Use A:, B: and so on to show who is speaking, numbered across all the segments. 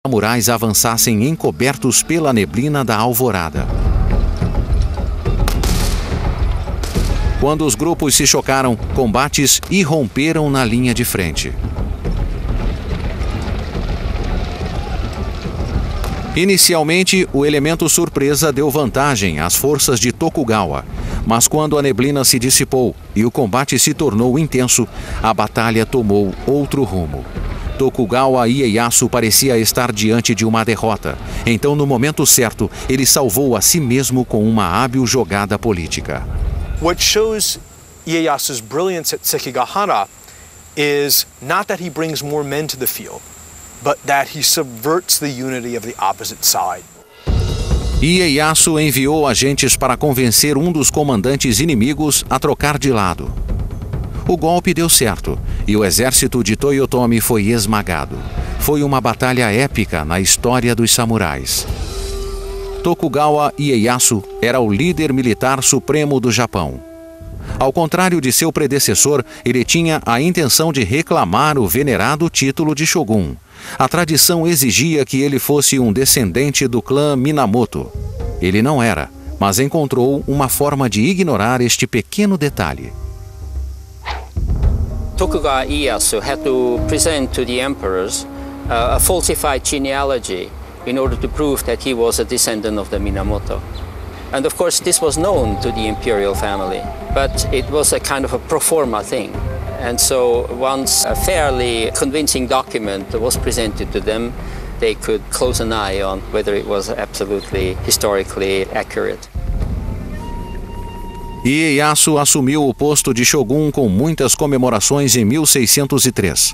A: samurais avançassem encobertos pela neblina da alvorada. Quando os grupos se chocaram, combates irromperam na linha de frente. Inicialmente, o elemento surpresa deu vantagem às forças de Tokugawa, mas quando a neblina se dissipou e o combate se tornou intenso, a batalha tomou outro rumo. Tokugawa Ieyasu parecia estar diante de uma derrota. Então, no momento certo, ele salvou a si mesmo com uma hábil jogada política.
B: What shows Ieyasu's brilliance at Sekigahara is not that he brings more men to the field, but that he subverts the unity of the opposite side.
A: Ieyasu enviou agentes para convencer um dos comandantes inimigos a trocar de lado. O golpe deu certo e o exército de Toyotomi foi esmagado. Foi uma batalha épica na história dos samurais. Tokugawa Ieyasu era o líder militar supremo do Japão. Ao contrário de seu predecessor, ele tinha a intenção de reclamar o venerado título de shogun. A tradição exigia que ele fosse um descendente do clã Minamoto. Ele não era, mas encontrou uma forma de ignorar este pequeno detalhe.
C: Tokugawa Ieyasu had to present to the emperors a falsified genealogy in order to prove that he was a descendant of the Minamoto. And of course this was known to the imperial family, but it was a kind of a pro forma thing. And so once a fairly convincing document was presented to them, they could close an eye on whether it was absolutely historically accurate.
A: Ieyasu assumiu o posto de shogun com muitas comemorações em 1603.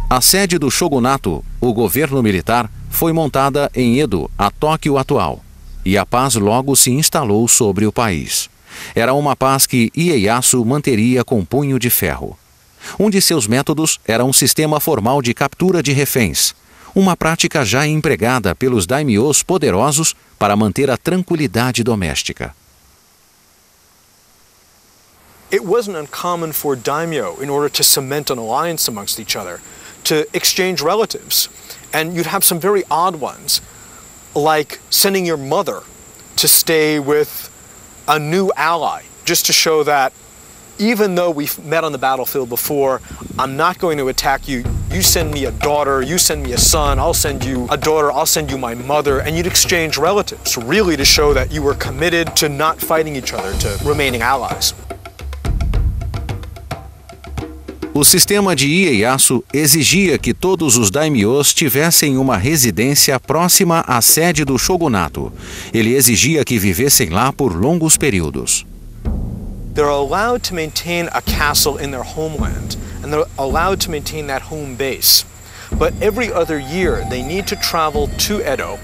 A: A sede do shogunato, o governo militar, foi montada em Edo, a Tóquio atual, e a paz logo se instalou sobre o país. Era uma paz que Ieyasu manteria com punho de ferro. Um de seus métodos era um sistema formal de captura de reféns, uma prática já empregada pelos daimyos poderosos para manter a tranquilidade doméstica.
B: It wasn't uncommon for daimyo, in order to cement an alliance amongst each other, to exchange relatives. And you'd have some very odd ones, like sending your mother to stay with a new ally, just to show that even though we've met on the battlefield before, I'm not going to attack you. You send me a daughter, you send me a son, I'll send you a daughter, I'll send you my mother, and you'd exchange relatives, really to show that you were committed to not fighting each other, to remaining allies.
A: O sistema de Ieyasu exigia que todos os daimyos tivessem uma residência próxima à sede do shogunato. Ele exigia que vivessem lá por longos períodos.
B: They're allowed to maintain a castle in their homeland, and they're allowed to maintain that home base. But every other year, they need to travel to Edo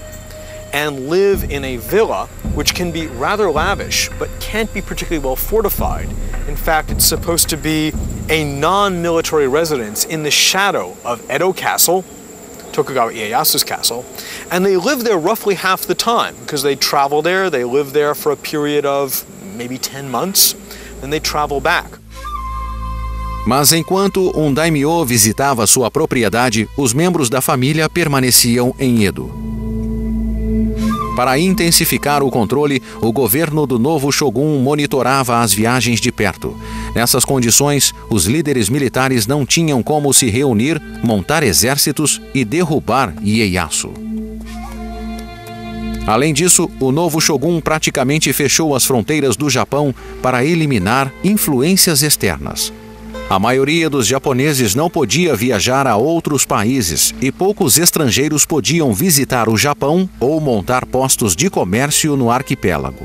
B: and live in a villa, which can be rather lavish, but can't be particularly well fortified. In fact, it's supposed to be a non-military residence in the shadow of Edo Castle, Tokugawa Ieyasu's castle, and they live there roughly half the time, because they travel there, they live there for a period of maybe 10 months, then they travel back.
A: Mas enquanto um daimyo visitava sua propriedade, os membros da família permaneciam em Edo. Para intensificar o controle, o governo do novo shogun monitorava as viagens de perto. Nessas condições, os líderes militares não tinham como se reunir, montar exércitos e derrubar Ieyasu. Além disso, o novo shogun praticamente fechou as fronteiras do Japão para eliminar influências externas. A maioria dos japoneses não podia viajar a outros países e poucos estrangeiros podiam visitar o Japão ou montar postos de comércio no arquipélago.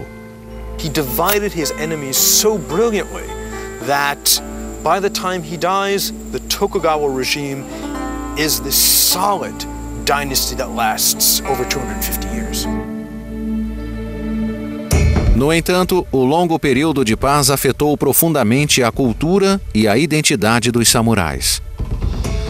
B: He divided his enemies so brilliantly that by the time he dies, the Tokugawa regime is this solid dynasty that lasts over 250 years.
A: No entanto, o longo período de paz afetou profundamente a cultura e a identidade dos samurais.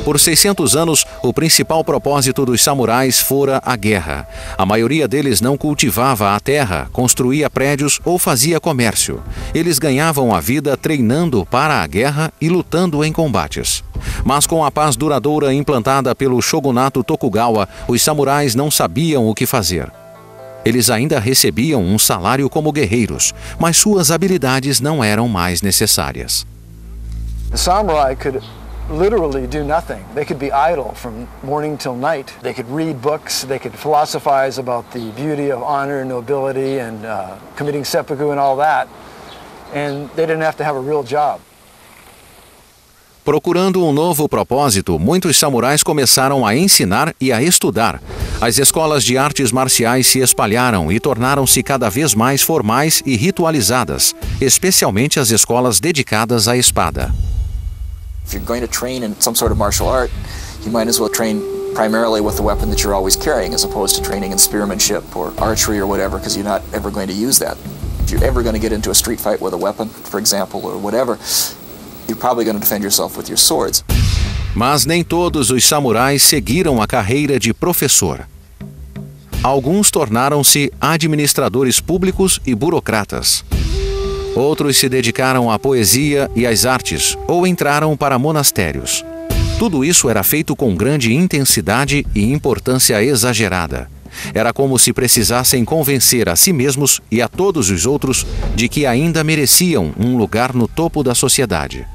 A: Por 600 anos, o principal propósito dos samurais fora a guerra. A maioria deles não cultivava a terra, construía prédios ou fazia comércio. Eles ganhavam a vida treinando para a guerra e lutando em combates. Mas com a paz duradoura implantada pelo shogunato Tokugawa, os samurais não sabiam o que fazer. Eles ainda recebiam um salário como guerreiros, mas suas habilidades não eram mais necessárias.
D: The samurai could literally do nothing. They could be idle from morning till night. They could read books, they could philosophize about the beauty of honor and nobility and committing seppuku and all that. And they didn't have to have a real job.
A: Procurando um novo propósito, muitos samurais começaram a ensinar e a estudar. As escolas de artes marciais se espalharam e tornaram-se cada vez mais formais e ritualizadas, especialmente as escolas dedicadas à espada.
E: If you're going to train in some sort of martial art, you might as well train primarily with the weapon that you're always carrying, as opposed to training in spearmanship or archery or whatever, because you're not ever going to use that. If you're ever going to get into a street fight with a weapon, for example, or whatever, you're probably going to defend yourself with your swords.
A: Mas nem todos os samurais seguiram a carreira de professor. Alguns tornaram-se administradores públicos e burocratas. Outros se dedicaram à poesia e às artes ou entraram para monastérios. Tudo isso era feito com grande intensidade e importância exagerada. Era como se precisassem convencer a si mesmos e a todos os outros de que ainda mereciam um lugar no topo da sociedade.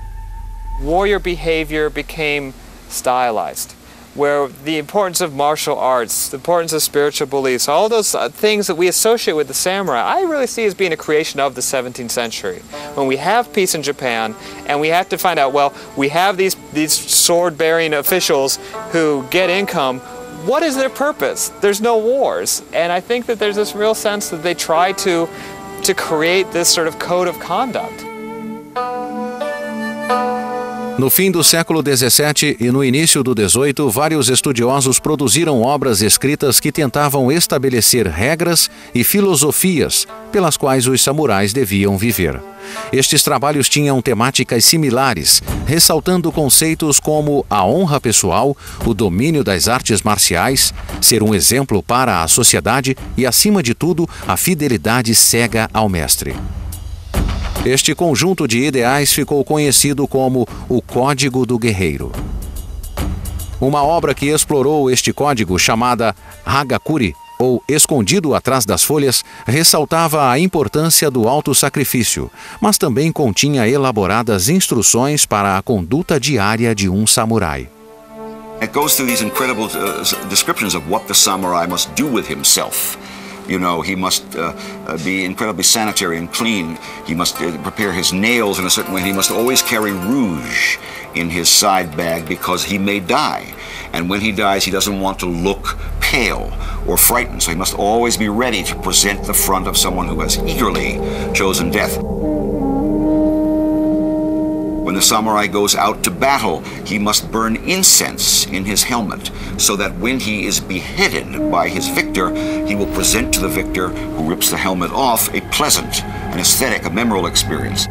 F: Warrior behavior became stylized, where the importance of martial arts, the importance of spiritual beliefs, all those things that we associate with the samurai, I really see as being a creation of the 17th century. When we have peace in Japan, and we have to find out, well, we have these sword-bearing officials who get income. What is their purpose? There's no wars. And I think that there's this real sense that they try to create this sort of code of conduct.
A: No fim do século XVII e no início do XVIII, vários estudiosos produziram obras escritas que tentavam estabelecer regras e filosofias pelas quais os samurais deviam viver. Estes trabalhos tinham temáticas similares, ressaltando conceitos como a honra pessoal, o domínio das artes marciais, ser um exemplo para a sociedade e, acima de tudo, a fidelidade cega ao mestre. Este conjunto de ideais ficou conhecido como o Código do Guerreiro. Uma obra que explorou este código, chamada Hagakure, ou Escondido atrás das folhas, ressaltava a importância do auto-sacrifício, mas também continha elaboradas instruções para a conduta diária de um samurai.
G: It goes through these incredible descriptions of what the samurai must do with himself. You know, he must be incredibly sanitary and clean. He must prepare his nails in a certain way. He must always carry rouge in his side bag because he may die. And when he dies, he doesn't want to look pale or frightened. So he must always be ready to present the front of someone who has eagerly chosen death. When the samurai goes out to battle, he must burn incense in his helmet, so that when he is beheaded by his victor, he will present to the victor, who rips the helmet off, a pleasant, an aesthetic, a memorable experience.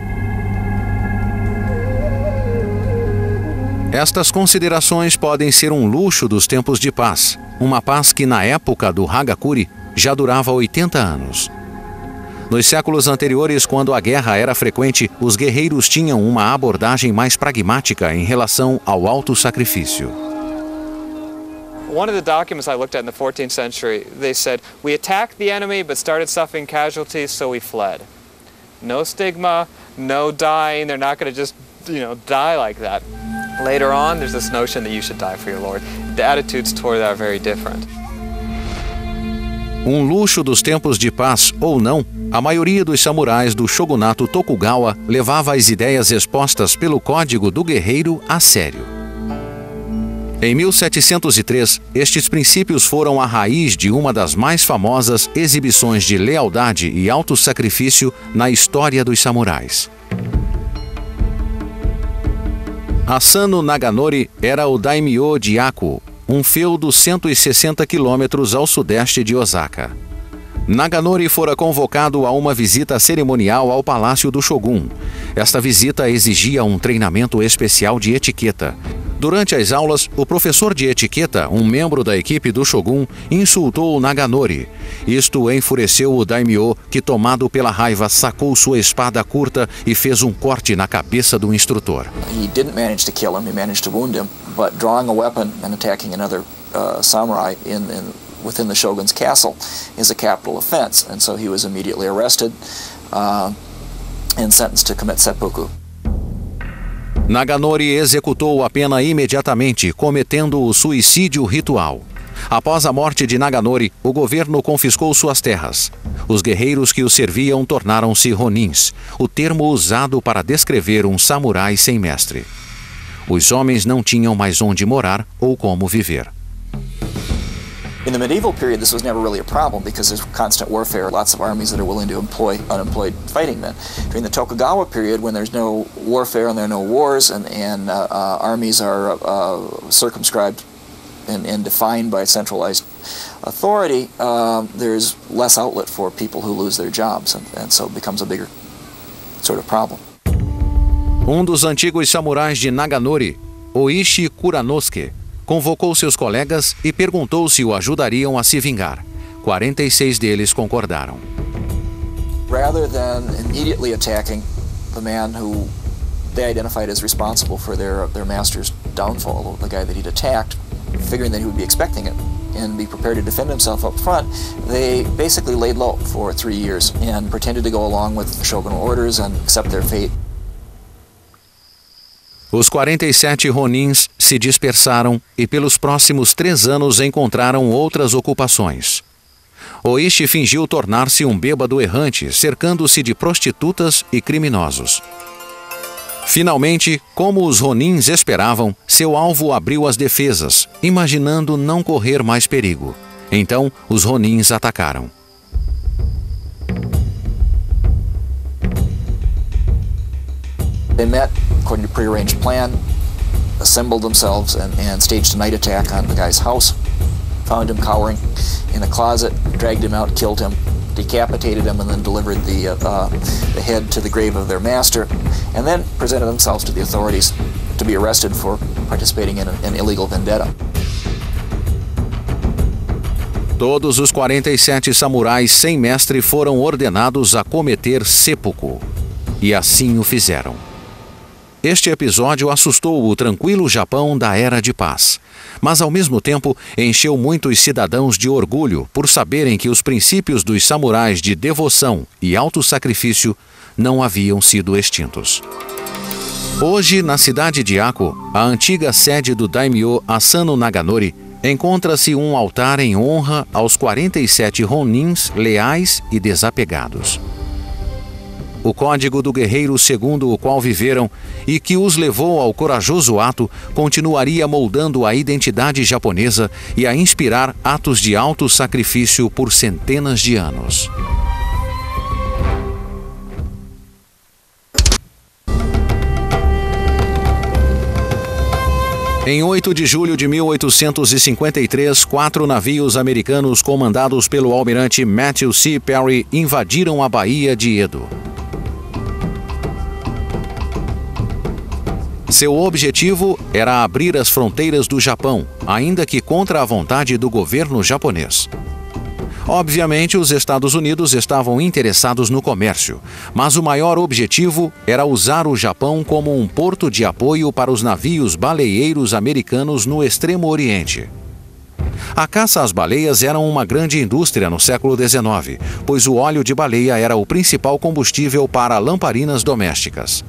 A: Estas considerações podem ser um luxo dos tempos de paz, uma paz que na época do Hagakure já durava 80 anos. Nos séculos anteriores, quando a guerra era frequente, os guerreiros tinham uma abordagem mais pragmática em relação ao auto-sacrifício.
F: One of the documents I looked at in the 14th century, they said, we attacked the enemy but started suffering casualties, so we fled. No stigma, no dying, they're not going to just, die like that. Later on, there's this notion that you should die for your Lord. The attitudes toward that are very different.
A: Um luxo dos tempos de paz ou não, a maioria dos samurais do shogunato Tokugawa levava as ideias expostas pelo Código do Guerreiro a sério. Em 1703, estes princípios foram a raiz de uma das mais famosas exibições de lealdade e auto-sacrifício na história dos samurais. Asano Naganori era o daimyo de Ako, um feudo 160 quilômetros ao sudeste de Osaka. Naganori fora convocado a uma visita cerimonial ao palácio do Shogun. Esta visita exigia um treinamento especial de etiqueta. Durante as aulas, o professor de etiqueta, um membro da equipe do Shogun, insultou Naganori. Isto enfureceu o daimyo, que, tomado pela raiva, sacou sua espada curta e fez um corte na cabeça do instrutor.
E: He didn't manage to kill him, he managed to wound him, but drawing a weapon and attacking another samurai within the shogun's castle is a capital offense, and so he was immediately arrested and sentenced to commit seppuku.
A: Naganori executou a pena imediatamente, cometendo o suicídio ritual. Após a morte de Naganori, o governo confiscou suas terras. Os guerreiros que o serviam tornaram-se ronins, o termo usado para descrever um samurai sem mestre. Os homens não tinham mais onde morar ou como viver.
E: In the medieval period, this was never really a problem because there's constant warfare, lots of armies that are willing to employ unemployed fighting men. During the Tokugawa period, when there's no warfare and there are no wars and armies are circumscribed and defined by centralized authority, there's less outlet for people who lose their jobs, and so it becomes a bigger sort of problem.
A: Um dos antigos samurais de Naganori, Oishi Kuranosuke, convocou seus colegas e perguntou se o ajudariam a se vingar. 46 deles concordaram.
E: Rather than immediately attacking the man who they identified as responsible for their master's downfall, the guy that he'd attacked, figuring that he would be expecting it and be prepared to defend himself up front, they basically laid low for 3 years and pretended to go along with shogunal orders and accept their fate.
A: Os 47 ronins se dispersaram e pelos próximos 3 anos encontraram outras ocupações. Oishi fingiu tornar-se um bêbado errante, cercando-se de prostitutas e criminosos. Finalmente, como os ronins esperavam, seu alvo abriu as defesas, imaginando não correr mais perigo. Então, os ronins atacaram.
E: They met according to prearranged plan, assembled themselves and staged a night attack on the guy's house, found him cowering in a closet, dragged him out, killed him, decapitated him, and then delivered the head to the grave of their master, and then presented themselves to the authorities to be arrested for participating in an illegal vendetta.
A: Todos os 47 samurais sem mestre foram ordenados a cometer seppuku, e assim o fizeram. Este episódio assustou o tranquilo Japão da Era de Paz, mas ao mesmo tempo encheu muitos cidadãos de orgulho por saberem que os princípios dos samurais de devoção e autossacrifício não haviam sido extintos. Hoje, na cidade de Ako, a antiga sede do daimyo Asano Naganori, encontra-se um altar em honra aos 47 ronins leais e desapegados. O código do guerreiro segundo o qual viveram e que os levou ao corajoso ato continuaria moldando a identidade japonesa e a inspirar atos de auto-sacrifício por centenas de anos. Em 8 de julho de 1853, 4 navios americanos comandados pelo almirante Matthew C. Perry invadiram a Baía de Edo. Seu objetivo era abrir as fronteiras do Japão, ainda que contra a vontade do governo japonês. Obviamente, os Estados Unidos estavam interessados no comércio, mas o maior objetivo era usar o Japão como um porto de apoio para os navios baleeiros americanos no Extremo Oriente. A caça às baleias era uma grande indústria no século XIX, pois o óleo de baleia era o principal combustível para lamparinas domésticas.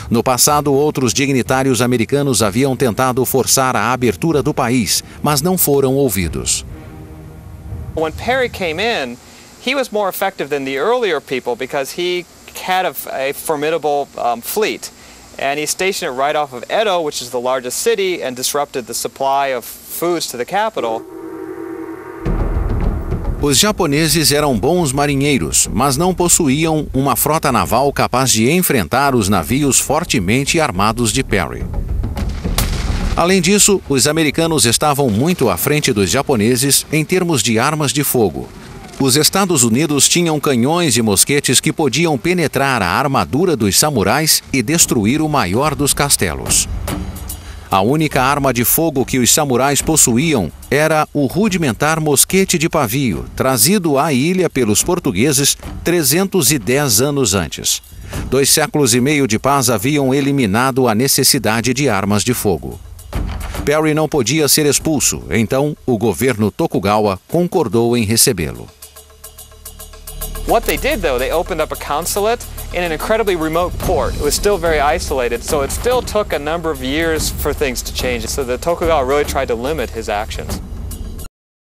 A: No passado, outros dignitários americanos haviam tentado forçar a abertura do país, mas não foram ouvidos.
F: When Perry came in, he was more effective than the earlier people because he had a formidable fleet. And he stationed it right off of Edo, which is the largest city, and disrupted the supply of foods to the capital.
A: Os japoneses eram bons marinheiros, mas não possuíam uma frota naval capaz de enfrentar os navios fortemente armados de Perry. Além disso, os americanos estavam muito à frente dos japoneses em termos de armas de fogo. Os Estados Unidos tinham canhões e mosquetes que podiam penetrar a armadura dos samurais e destruir o maior dos castelos. A única arma de fogo que os samurais possuíam era o rudimentar mosquete de pavio, trazido à ilha pelos portugueses 310 anos antes. 2 séculos e meio de paz haviam eliminado a necessidade de armas de fogo. Perry não podia ser expulso, então o governo Tokugawa concordou em recebê-lo.
F: What they did, though, they opened up a consulate in an incredibly remote port. It was still very isolated, so it still took a number of years for things to change. So the Tokugawa really tried to limit his actions.